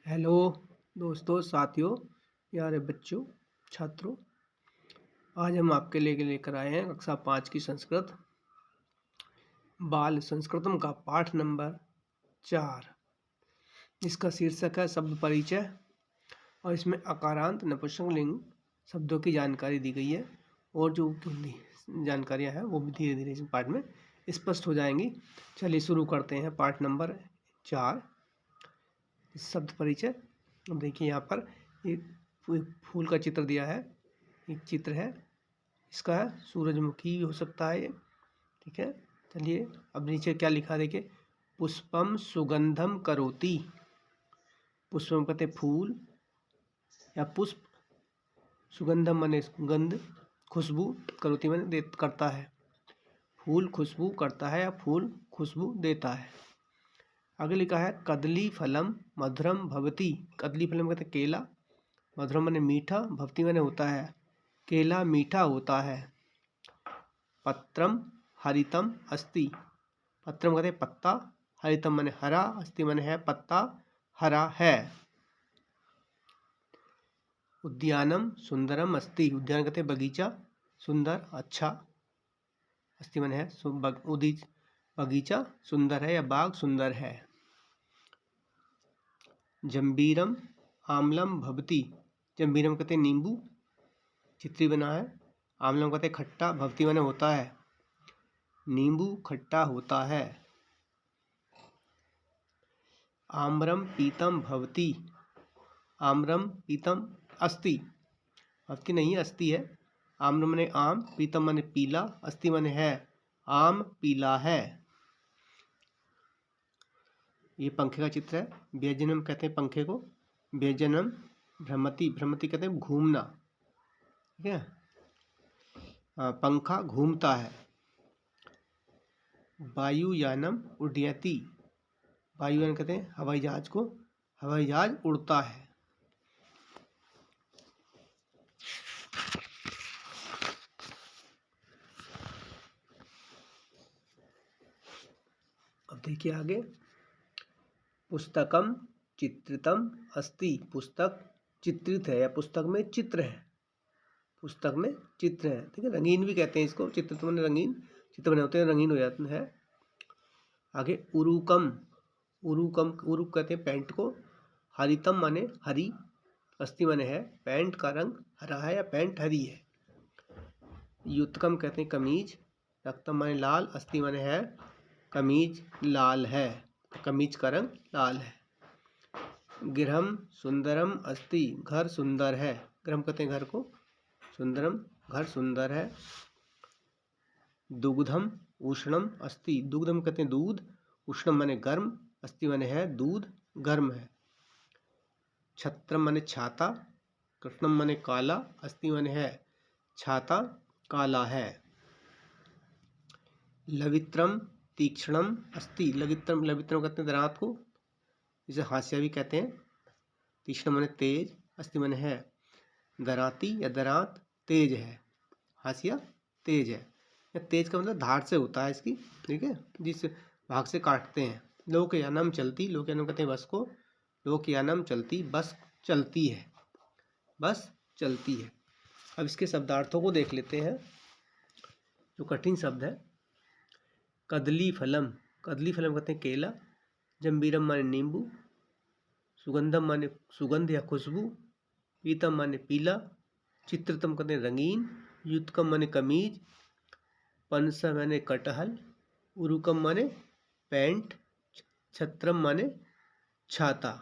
Hello दोस्तों, साथियों, प्यारे बच्चों, छात्रों। आज हम आपके लिए लेकर आए हैं कक्षा 5 की संस्कृत बाल संस्कृतम का पाठ नंबर 4, जिसका शीर्षक है शब्द परिचय। और इसमें अकारांत नपुंसकलिंग शब्दों की जानकारी दी गई है और जो जानकारियां हैं वो भी धीरे धीरे इस पाठ में स्पष्ट हो जाएंगी। चलिए शुरू करते हैं पाठ नंबर 4, शब्द परिचय। अब देखिए यहाँ पर एक फूल का चित्र दिया है, एक चित्र है, इसका है सूरजमुखी हो सकता है ये, ठीक है। चलिए अब नीचे क्या लिखा देखिए, पुष्पम सुगंधम करोति। पुष्पम कहते फूल या पुष्प, सुगंधम माने गंध, खुशबू, करोति माने करता है, फूल खुशबू करता है या फूल खुशबू देता है। आगे लिखा है कदली फलम मधुरम भवति। कदली फलम कहते केला, मधुरम माने मीठा, भवति माने होता है, केला मीठा होता है। पत्रम हरितम अस्ति। पत्रम कहते पत्ता, हरितम माने हरा, अस्ति माने है, पत्ता हरा है। उद्यानम सुंदरम अस्ति। उद्यान कहते बगीचा, सुंदर अच्छा, अस्ति माने है, बगीचा सुंदर है या बाग सुंदर है। जंबीरम आम्लम भवति। जंबीरम कहते नींबू, चित्री बना है। आम्लम कहते खट्टा, भवति माने होता है, नींबू खट्टा होता है। आम्रम पीतम भवति। आम्रम पीतम अस्ति, भवति नहीं अस्ति है। आम्रम माने आम, पीतम माने पीला, अस्ति माने है, आम पीला है। ये पंखे का चित्र है। व्यजनम कहते हैं पंखे को, व्यजनम भ्रमति। भ्रमति कहते हैं घूमना, ठीक है। पंखा घूमता है। वायुयानम उड्डयति। वायुयान कहते हैं हवाई जहाज को, हवाई जहाज उड़ता है। अब देखिए आगे, पुस्तकम चित्रितम अस्ति। पुस्तक चित्रित है या पुस्तक में चित्र है, पुस्तक में चित्र है, ठीक है। रंगीन भी कहते हैं इसको, चित्रित माने रंगीन, चित्र बने होते हैं रंगीन हो जाते हैं। आगे उरुकम। उरुकम, उरुक कहते हैं पैंट को, हरितम माने हरी, अस्ति माने है, पैंट का रंग हरा है या पैंट हरी है। युतकम कहते हैं कमीज, रक्तम माने लाल, अस्ति माने है, कमीज लाल है, कमीज का रंग लाल है। गृहम सुंदरम अस्ति। घर सुंदर है। गृहम कहते हैं घर को, सुंदरम घर सुंदर है। दुग्धम उष्णम अस्ति। दुग्धम कहते हैं दूध, उष्णम माने गर्म, अस्ति माने है, दूध गर्म है। छत्रम माने छाता, कृष्णम माने काला, अस्ति माने है, छाता काला है। लवित्रम तीक्ष्णम अस्ति। लवित्रम, लवित्रम कहते हैं दांत को, जिसे हास्य भी कहते हैं। तीक्ष्ण माने तेज, अस्ति माने है, दराती या दरात तेज है, हाशिया तेज है। या तेज का मतलब धार से होता है इसकी, ठीक है, जिस भाग से काटते हैं। लोकयानम चलती। लोकयानम कहते हैं बस को, लोकयानम चलती, बस चलती है, बस चलती है। अब इसके शब्दार्थों को देख लेते हैं। जो कठिन शब्द है, कदली फलम। कदली फलम कहते हैं केला, जंबीरम माने नींबू, सुगंधम माने सुगंध या खुशबू, पीतम माने पीला, चित्रतम कहते हैं रंगीन, युतकम माने कमीज, पंस माने कटहल, उरुकम माने पैंट, छत्रम माने छाता,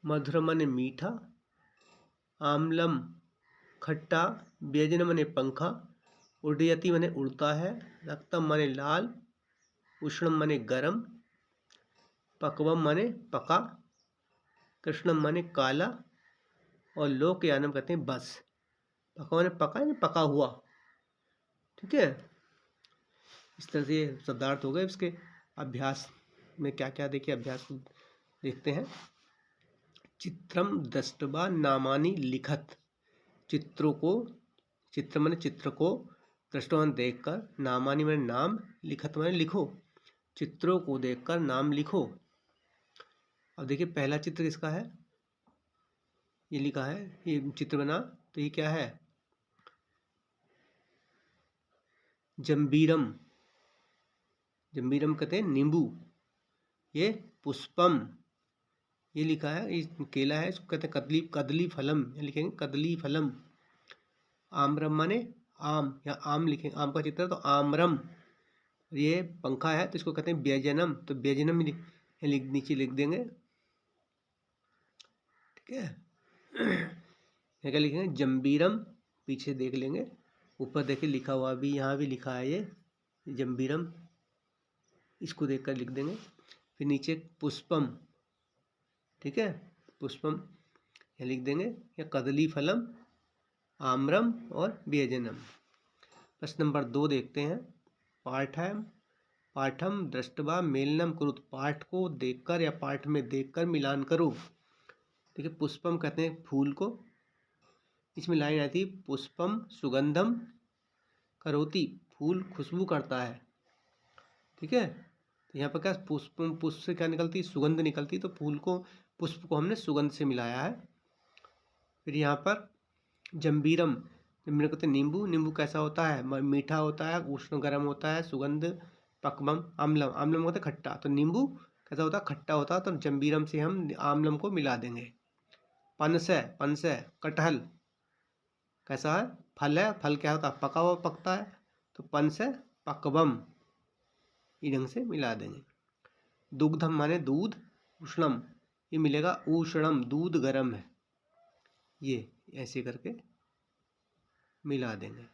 मधुरम माने मीठा, आम्लम खट्टा, व्यजन माने पंखा, उड्डयति माने उड़ता है, रक्तम माने लाल, उष्णम माने गरम, पक्वम माने पका, कृष्णम माने काला, और लोकयानम कहते हैं बस। पका माने पका या पका हुआ, ठीक है। इस तरह से शब्दार्थ हो गए। इसके अभ्यास में क्या क्या देखिए, अभ्यास को देखते हैं। चित्रम दृष्ट्वा नामानि लिखत। चित्रों को, चित्र माने चित्र को, दृष्ट्वा देखकर, नामानि माने नाम, लिखत माने लिखो, चित्रों को देखकर नाम लिखो। अब देखिए पहला चित्र किसका है, ये लिखा है, ये चित्र बना, तो ये क्या है, जंबीरम। जंबीरम कहते हैं नींबू। ये पुष्पम, ये लिखा है, ये केला है, इसको कहते हैं कदली, कदली फलम, ये लिखेंगे कदली फलम। आम्रम माने आम, या आम लिखेंगे, आम का चित्र है तो आम्रम। ये पंखा है तो इसको कहते हैं व्यजनम, तो व्यजनम नीचे लिख देंगे, ठीक है। क्या लिखेंगे, जंबीरम, पीछे देख लेंगे, ऊपर देखिए लिखा हुआ भी, यहाँ भी लिखा है ये जंबीरम, इसको देखकर लिख देंगे। फिर नीचे पुष्पम, ठीक है, पुष्पम यहाँ लिख देंगे, या कदली फलम, आम्रम और व्यजनम। प्रश्न नंबर 2 देखते हैं। पाठम पाठम दृष्टवा मेलनम कुरुत, पाठ को देखकर या पाठ में देखकर मिलान करो। देखिए पुष्पम कहते हैं फूल को, इसमें लाइन आती है पुष्पम सुगंधम करोति, फूल खुशबू करता है, ठीक है। तो यहाँ पर क्या पुष्पम, पुष्प से क्या निकलती, सुगंध निकलती, तो फूल को, पुष्प को हमने सुगंध से मिलाया है। फिर यहाँ पर जंबीरम, जंबीरम कहते हैं नींबू, नींबू कैसा होता है, मीठा होता है, उष्ण गर्म होता है, सुगंध। पक्वम आम्लम, आम्लम होता है खट्टा, तो नींबू कैसा होता है, खट्टा होता है, तो जंबीरम से हम आम्लम को मिला देंगे। पनसै, पनसै कटहल कैसा है, फल है, फल क्या होता है, पका हुआ पकता है, तो पनसै पक्वम, इस ढंग से मिला देंगे। दुग्धम माने दूध, उष्णम, ये मिलेगा उष्णम, दूध गर्म है, ये ऐसे करके मिला देंगे।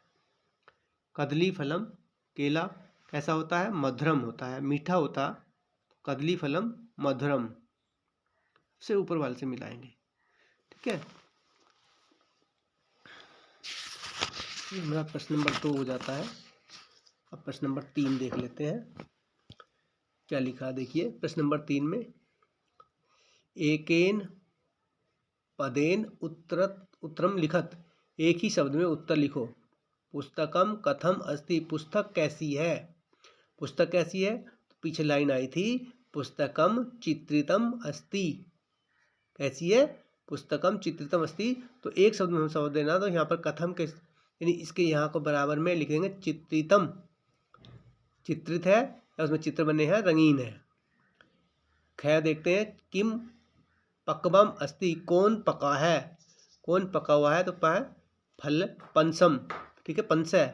कदली फलम, केला कैसा होता है, मधुरम होता है, मीठा होता, कदली फलम मधुरम से ऊपर वाले से मिलाएंगे, ठीक है। मेरा प्रश्न नंबर 2 हो जाता है। अब प्रश्न नंबर 3 देख लेते हैं, क्या लिखा देखिए। प्रश्न नंबर 3 में एकेन पदेन उत्तरम लिखत, एक ही शब्द में उत्तर लिखो। पुस्तकम कथम अस्ति, पुस्तक कैसी है, पुस्तक कैसी है, तो पीछे लाइन आई थी पुस्तकम चित्रितम अस्ति, कैसी है, पुस्तकम चित्रितम अस्ति, तो एक शब्द में हम शब्द देना, तो यहाँ पर कथम के यानी इसके यहाँ को बराबर में लिखेंगे चित्रितम, चित्रित है या उसमें चित्र बने हैं, रंगीन है। खैर देखते हैं, किम पक्वम अस्ति, कौन पका है, कौन पका हुआ है, तो पाए फल पंसम, ठीक है, पंसै,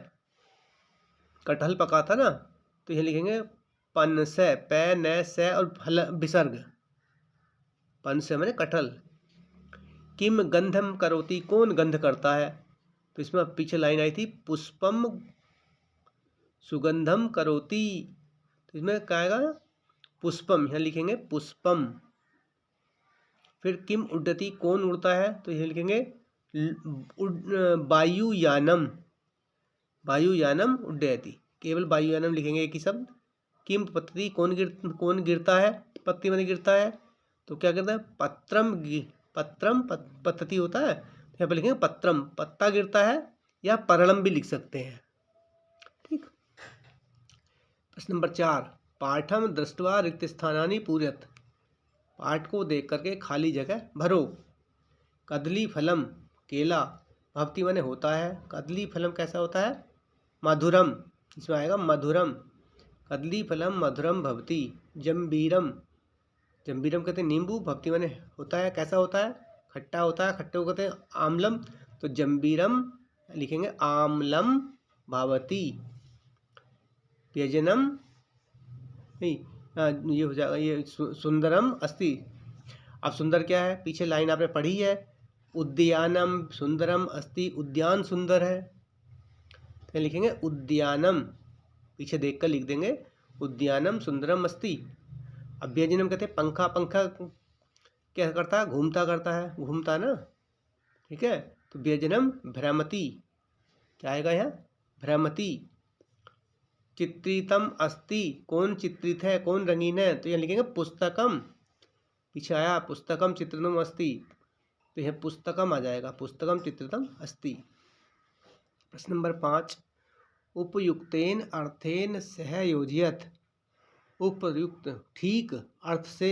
कटहल पका था ना, तो यह लिखेंगे पनसै, पै न सै और फल विसर्ग, पंसै मैंने कटहल। किम गंधम करोति, कौन गंध करता है, तो इसमें पीछे लाइन आई थी पुष्पम सुगंधम करोति, तो इसमें क्या आएगा, पुष्पम, यहाँ लिखेंगे पुष्पम। फिर किम उड्डति, कौन उड़ता है, तो यह लिखेंगे वायुयानम, वायुयानम उड्डयति, केवल वायुयानम लिखेंगे एक ही शब्द। किम पतति, कौन गिरता है, पत्ती में गिरता है, तो क्या करता है, पत्रम, पत्रम पतति होता है, तो यहाँ पर लिखेंगे पत्रम, पत्ता गिरता है, या परलम भी लिख सकते हैं, ठीक। प्रश्न नंबर 4, पाठम दृष्ट्वा रिक्त स्थानानि पूरयत, पाठ को देख करके खाली जगह भरो। कदली फलम, केला, भवती माने होता है, कदली फलम कैसा होता है, मधुरम, इसमें आएगा मधुरम, कदली फलम मधुरम भवती। जंबीरम, जंबीरम कहते हैं नींबू, भवती माने होता है, कैसा होता है, खट्टा होता है, खट्टे को कहते हैं आम्लम, तो जंबीरम लिखेंगे आम्लम भवती। व्यजनम नहीं, ये हो जाएगा, ये सुंदरम अस्ति। अब सुंदर क्या है, पीछे लाइन आपने पढ़ी है, उद्यानम सुंदरम अस्ति, उद्यान सुंदर है, तो लिखेंगे उद्यानम, पीछे देखकर लिख देंगे उद्यानम सुंदरम अस्ति। अब व्यजनम कहते हैं पंखा, पंखा क्या करता है, घूमता करता है, घूमता ना, ठीक है, तो व्यजनम भ्रमति, क्या आएगा यहाँ, भ्रमति। चित्रितम अस्ति, कौन चित्रित है, कौन रंगीन है, तो यहाँ लिखेंगे पुस्तकम, पीछे आया पुस्तकम चित्रितम अस्ति, तो यह पुस्तकम आ जाएगा, पुस्तकम चित्रितम अस्ति। प्रश्न नंबर 5, उपयुक्तेन अर्थेन सह योजयत, उपयुक्त ठीक अर्थ से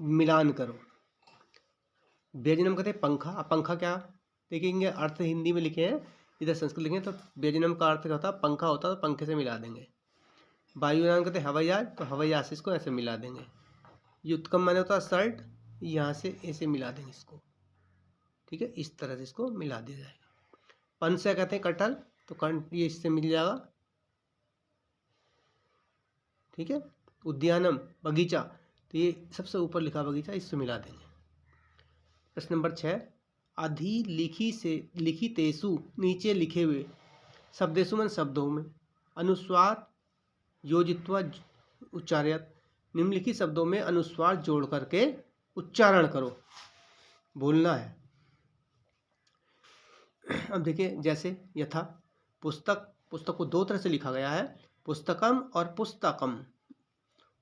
मिलान करो। व्यंजनम कहते हैं पंखा। अब पंखा क्या देखेंगे, अर्थ हिंदी में लिखे हैं, इधर संस्कृत लिखे हैं, तो व्यंजनम का अर्थ क्या होता है, पंखा होता है, तो पंखे से मिला देंगे। वायुयान कहते हैं हवाई जहाज, तो हवाई जहाज से इसको ऐसे मिला देंगे। युत्कम माने होता है शर्ट, यहाँ से ऐसे मिला देंगे इसको, ठीक है, इस तरह से इसको मिला दिया जाएगा। पंसा कहते हैं कटहल, तो ये इससे मिल जाएगा, ठीक है। उद्यानम बगीचा, तो ये सबसे ऊपर लिखा बगीचा, इससे मिला देंगे। प्रश्न नंबर 6, लिखितेषु, नीचे लिखे हुए, शब्देषु मन शब्दों में, अनुस्वार योजित्वा उच्चार्यत, निम्नलिखित शब्दों में अनुस्वार जोड़ करके उच्चारण करो, बोलना है। अब देखिए, जैसे यथा पुस्तक, पुस्तक को दो तरह से लिखा गया है, पुस्तकम और पुस्तकम,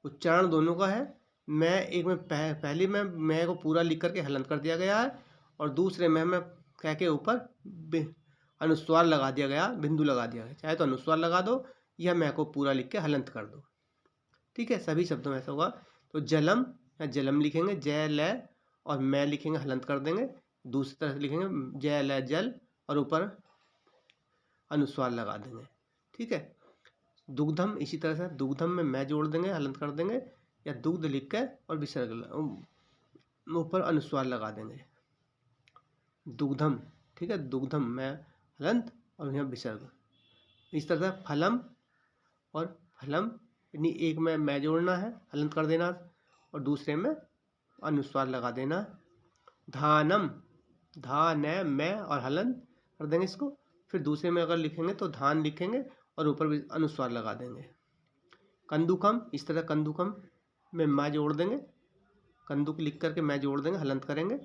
उच्चारण दोनों का है। मैं एक में पहले में मैं को पूरा लिख करके हलंत कर दिया गया है, और दूसरे में मैं कह के ऊपर अनुस्वार लगा दिया गया, बिंदु लगा दिया गया। चाहे तो अनुस्वार लगा दो या मैं को पूरा लिख के हलंत कर दो, ठीक है। सभी शब्दों में ऐसा होगा। तो जलम या जलम लिखेंगे, जय ल और मैं लिखेंगे, हलंत कर देंगे। दूसरी तरह से लिखेंगे जय ल जल, और ऊपर अनुस्वार लगा देंगे, ठीक है। दुग्धम इसी तरह से, दुग्धम में मैं जोड़ देंगे, हलंत कर देंगे, या दुग्ध लिख के और विसर्ग ऊपर अनुस्वार लगा देंगे, दुग्धम, ठीक है। दुग्धम मैं हलंत और यहाँ विसर्ग। इस तरह से फलम और फलम, यानी एक में मैं जोड़ना है, हलंत कर देना, और दूसरे में अनुस्वार लगा देना। धानम, धान है मैं और हलंत कर देंगे इसको, फिर दूसरे में अगर लिखेंगे तो धान लिखेंगे और ऊपर भी अनुस्वार लगा देंगे। कंदुकम, इस तरह कंदुकम में मैं जोड़ देंगे, कंदुक लिख करके मैं जोड़ देंगे, हलंत करेंगे,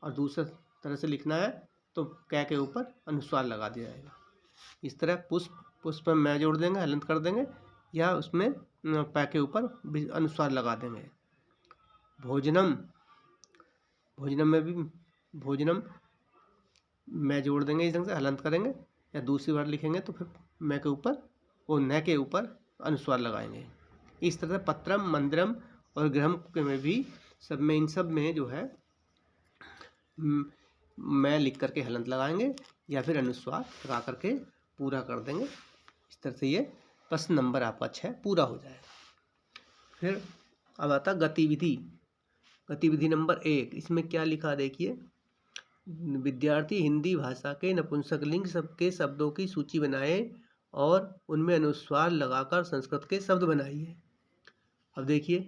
और दूसरे तरह से लिखना है तो कै के ऊपर अनुस्वार लगा दिया जाएगा। इस तरह पुष्प, पुष्प में मैं जोड़ देंगे, हलंत कर देंगे, या उसमें पै के ऊपर अनुस्वार लगा देंगे। भोजनम, भोजनम में भी भोजनम मैं जोड़ देंगे, इस ढंग से हलंत करेंगे, या दूसरी बार लिखेंगे तो फिर मैं के ऊपर वो न के ऊपर अनुस्वार लगाएंगे। इस तरह पत्रम, मंदिरम और गृहम में भी सब में, इन सब में जो है मैं लिख करके हलंत लगाएंगे या फिर अनुस्वार लगा करके पूरा कर देंगे। इस तरह से ये प्रश्न नंबर आपका 6 पूरा हो जाएगा। फिर अब आता गतिविधि, गतिविधि नंबर 1, इसमें क्या लिखा देखिए, विद्यार्थी हिंदी भाषा के नपुंसकलिंग के शब्दों की सूची बनाए और उनमें अनुस्वार लगाकर संस्कृत के शब्द बनाइए। अब देखिए,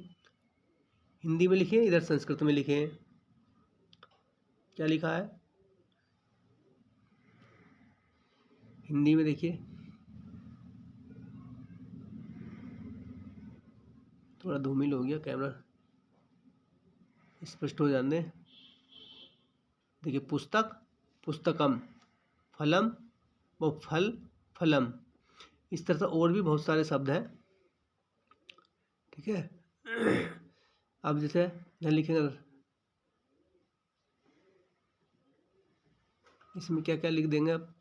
हिंदी में लिखे, इधर संस्कृत में लिखे, क्या लिखा है हिंदी में, देखिए थोड़ा धूमिल हो गया कैमरा, स्पष्ट हो जाने। देखिए, पुस्तक, पुस्तकम, फलम वो फल, फलम। इस तरह से और भी बहुत सारे शब्द हैं, ठीक है। अब जैसे यहाँ लिखेंगे, इसमें क्या क्या लिख देंगे आप,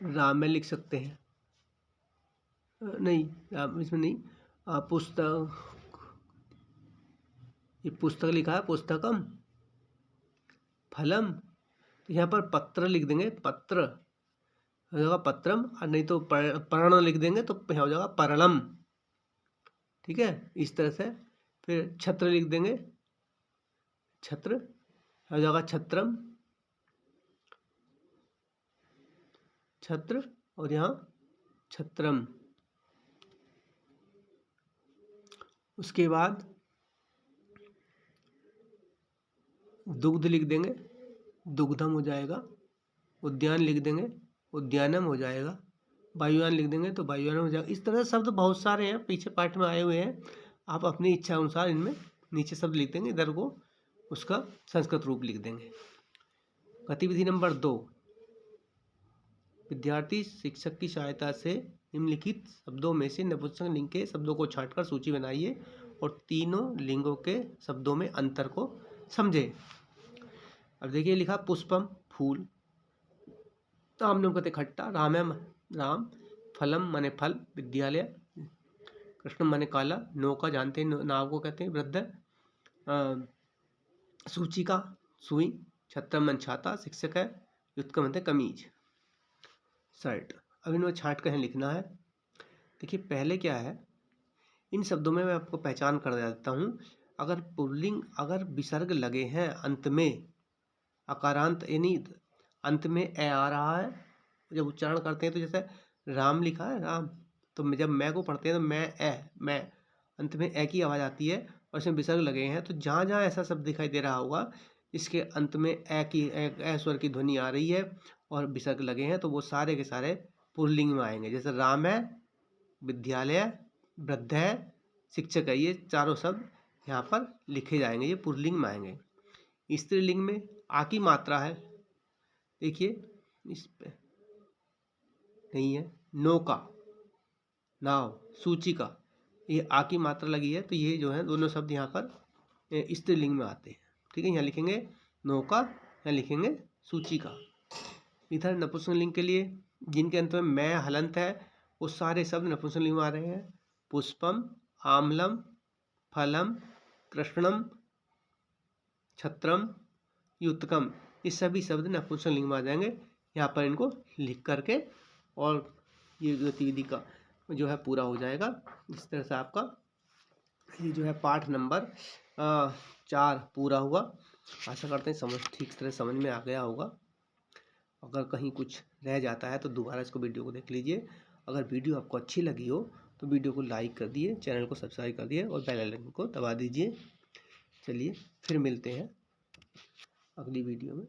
राम में लिख सकते हैं, नहीं राम इसमें नहीं, पुस्तक, ये पुस्तक लिखा है, पुस्तकम, फलम, तो यहाँ पर पत्र लिख देंगे, पत्र हो जाएगा पत्रम, और नहीं तो पर्ण लिख देंगे तो यहाँ हो जाएगा परलम, ठीक है। इस तरह से फिर छत्र लिख देंगे, छत्र हो जाएगा छत्रम, छत्र, और यहाँ छत्रम। उसके बाद दुग्ध लिख देंगे, दुग्धम हो जाएगा। उद्यान लिख देंगे, उद्यानम हो जाएगा। वायुयान लिख देंगे तो वायुयान हो जाएगा। इस तरह शब्द बहुत सारे हैं, पीछे पाठ में आए हुए हैं, आप अपनी इच्छा अनुसार इनमें नीचे शब्द लिख देंगे, इधर को उसका संस्कृत रूप लिख देंगे। गतिविधि नंबर 2, विद्यार्थी शिक्षक की सहायता से निम्नलिखित शब्दों में से नपुंसक लिंग के शब्दों को छांटकर सूची बनाइए और तीनों लिंगों के शब्दों में अंतर को समझे। अब देखिए, लिखा पुष्पम फूल, राम नाम कहते खट्टा, राम है राम, फलम माने फल, विद्यालय, कृष्णम माने काला, नौका जानते हैं नाव को कहते हैं, वृद्ध, सूचिका सुई, छत्रम मन छाता, शिक्षक है, युत्कम मतलब कमीज, शर्ट। अब इनमें छांट कर लिखना है। देखिए पहले क्या है, इन शब्दों में मैं आपको पहचान कर देता हूँ। अगर पुल्लिंग, अगर विसर्ग लगे हैं अंत में, अकारांत यानी अंत में ए आ रहा है, जब उच्चारण करते हैं तो जैसे राम लिखा है राम, तो जब मैं को पढ़ते हैं तो मैं अंत में ए की आवाज़ आती है और इसमें विसर्ग लगे हैं, तो जहाँ जहाँ ऐसा शब्द दिखाई दे रहा होगा इसके अंत में ए स्वर की ध्वनि आ रही है और विसर्ग लगे हैं, तो वो सारे के सारे पुल्लिंग में आएंगे। जैसे राम है, विद्यालय, वृद्ध है, शिक्षक है, ये चारों शब्द यहाँ पर लिखे जाएंगे, ये पुल्लिंग में आएंगे। स्त्रीलिंग में आ की मात्रा है, देखिए इस पे नहीं है, नौका, नाव, सूचिका, ये आ की मात्रा लगी है, तो ये जो है दोनों शब्द यहाँ पर स्त्रीलिंग में आते हैं। ठीक है, यहाँ लिखेंगे नौका, यहाँ लिखेंगे सूचिका। इधर नपुंसकलिंग के लिए जिनके अंत में मैं हलंत है वो सारे शब्द नपुंसकलिंग में आ रहे हैं। पुष्पम, आमलम, फलम, कृष्णम, छत्रम, युतकम, ये सभी शब्द नपुंसकलिंग में आ जाएंगे। यहाँ पर इनको लिख करके और ये गतिविधि का जो है पूरा हो जाएगा। इस तरह से आपका ये जो है पाठ नंबर 4 पूरा हुआ। आशा करते हैं ठीक तरह समझ में आ गया होगा। अगर कहीं कुछ रह जाता है तो दोबारा इसको वीडियो को देख लीजिए। अगर वीडियो आपको अच्छी लगी हो तो वीडियो को लाइक कर दिए, चैनल को सब्सक्राइब कर दिए और बेल आइकन को दबा दीजिए। चलिए फिर मिलते हैं अगली वीडियो में।